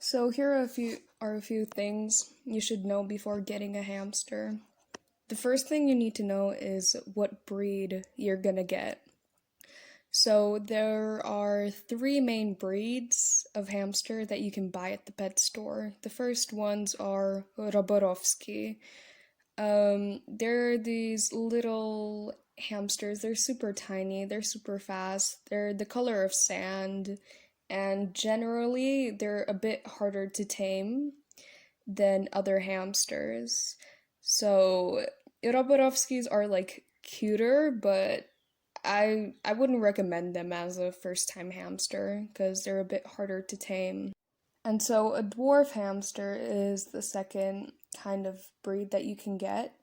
So here are a few things you should know before getting a hamster. The first thing you need to know is what breed you're gonna get. So there are three main breeds of hamster that you can buy at the pet store. The first ones are Roborovsky. They're these little hamsters. They're super tiny, they're super fast, they're the color of sand, and generally they're a bit harder to tame than other hamsters. So Roborovskis are like cuter, but I wouldn't recommend them as a first time hamster because they're a bit harder to tame. And so a dwarf hamster is the second kind of breed that you can get.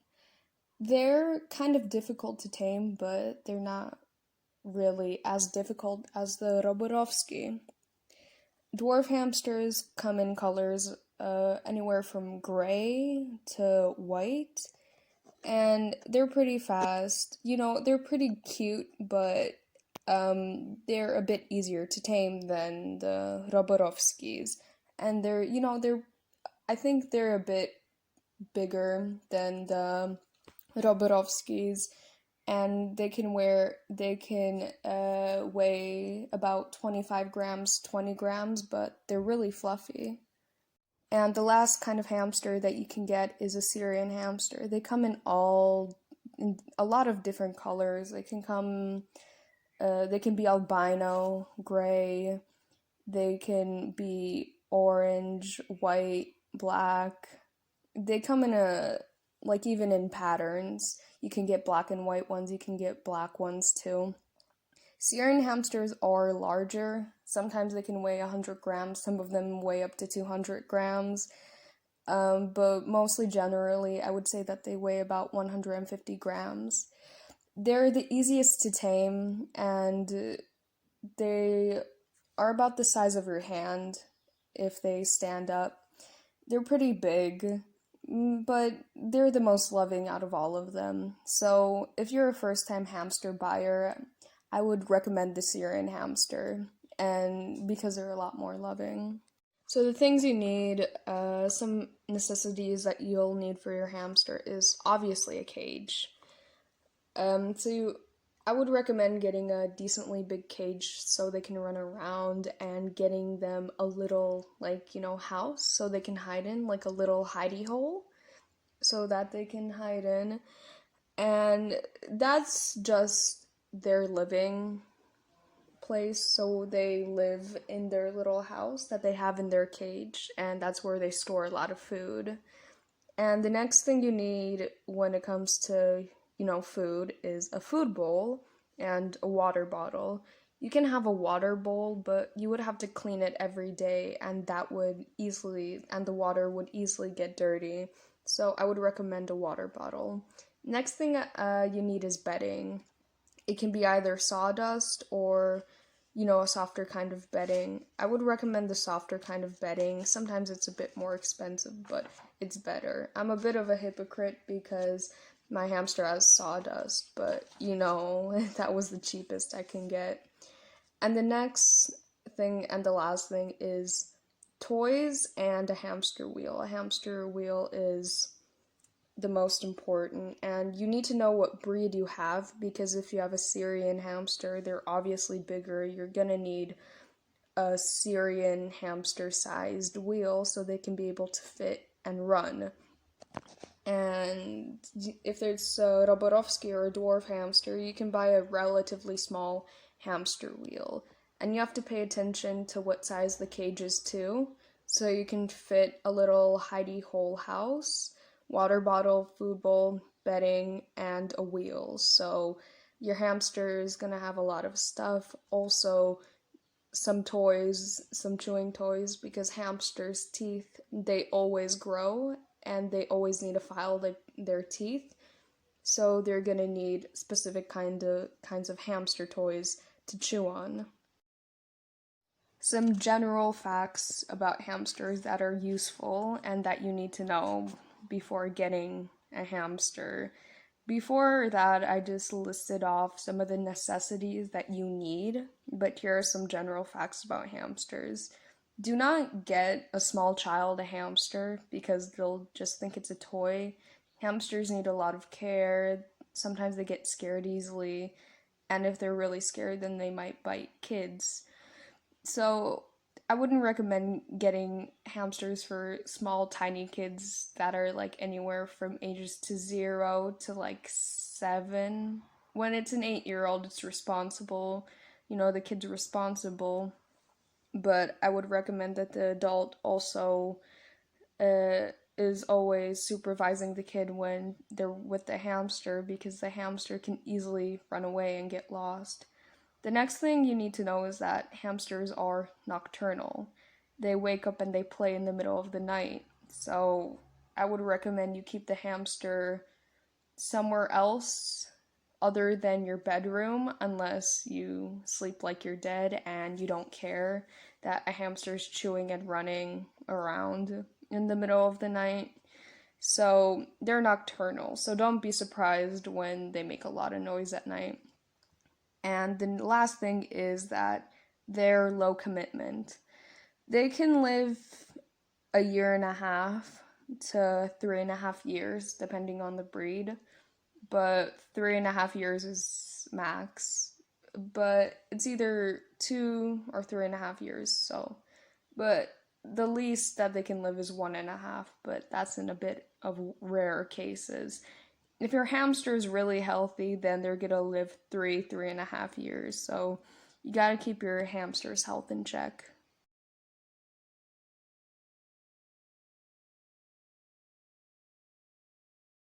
They're kind of difficult to tame, but they're not really as difficult as the Roborovsky. Dwarf hamsters come in colors anywhere from gray to white, and they're pretty fast. They're pretty cute, but they're a bit easier to tame than the Roborovskis. And I think they're a bit bigger than the Roborovskis, and they can weigh about 25 grams, 20 grams, but they're really fluffy. And the last kind of hamster that you can get is a Syrian hamster. They come in a lot of different colors. They can be albino, gray. They can be orange, white, black. They come in even in patterns. You can get black and white ones, you can get black ones too. Syrian hamsters are larger. Sometimes they can weigh 100 grams, some of them weigh up to 200 grams. But mostly generally, I would say that they weigh about 150 grams. They're the easiest to tame, and they are about the size of your hand if they stand up. They're pretty big, but they're the most loving out of all of them. So if you're a first time hamster buyer, I would recommend the Syrian hamster, and because they're a lot more loving. So the things you need, some necessities that you'll need for your hamster is obviously a cage. I would recommend getting a decently big cage so they can run around, and getting them a little, house so they can hide in, like a little hidey hole so that they can hide in. And that's just their living place. So they live in their little house that they have in their cage, and that's where they store a lot of food. And the next thing you need when it comes to food is a food bowl and a water bottle. You can have a water bowl, but you would have to clean it every day, and the water would easily get dirty. So I would recommend a water bottle. Next thing you need is bedding. It can be either sawdust or, a softer kind of bedding. I would recommend the softer kind of bedding. Sometimes it's a bit more expensive, but it's better. I'm a bit of a hypocrite because my hamster has sawdust, but that was the cheapest I can get. And the next thing and the last thing is toys and a hamster wheel. A hamster wheel is the most important, and you need to know what breed you have, because if you have a Syrian hamster, they're obviously bigger. You're gonna need a Syrian hamster sized wheel so they can be able to fit and run. And if it's a Roborovsky or a dwarf hamster, you can buy a relatively small hamster wheel. And you have to pay attention to what size the cage is too, so you can fit a little hidey hole house, water bottle, food bowl, bedding, and a wheel. So your hamster is gonna have a lot of stuff. Also, some toys, some chewing toys, because hamsters' teeth, they always grow and they always need to file their teeth. So they're gonna need specific kinds of hamster toys to chew on. Some general facts about hamsters that are useful and that you need to know before getting a hamster. Before that, I just listed off some of the necessities that you need, but here are some general facts about hamsters. Do not get a small child a hamster because they'll just think it's a toy. Hamsters need a lot of care. Sometimes they get scared easily, and if they're really scared, then they might bite kids. So, I wouldn't recommend getting hamsters for small, tiny kids that are like anywhere from ages to 0 to like 7. When it's an 8-year-old, it's responsible. The kid's responsible, but I would recommend that the adult also is always supervising the kid when they're with the hamster because the hamster can easily run away and get lost. The next thing you need to know is that hamsters are nocturnal. They wake up and they play in the middle of the night. So I would recommend you keep the hamster somewhere else other than your bedroom unless you sleep like you're dead and you don't care that a hamster's chewing and running around in the middle of the night. So they're nocturnal, so don't be surprised when they make a lot of noise at night. And the last thing is that they're low commitment. They can live a year and a half to 3.5 years, depending on the breed, but 3.5 years is max. But it's either 2 or 3.5 years, so. But the least that they can live is 1.5, but that's in a bit of rare cases. If your hamster is really healthy, then they're gonna live 3.5 years. So you gotta keep your hamster's health in check.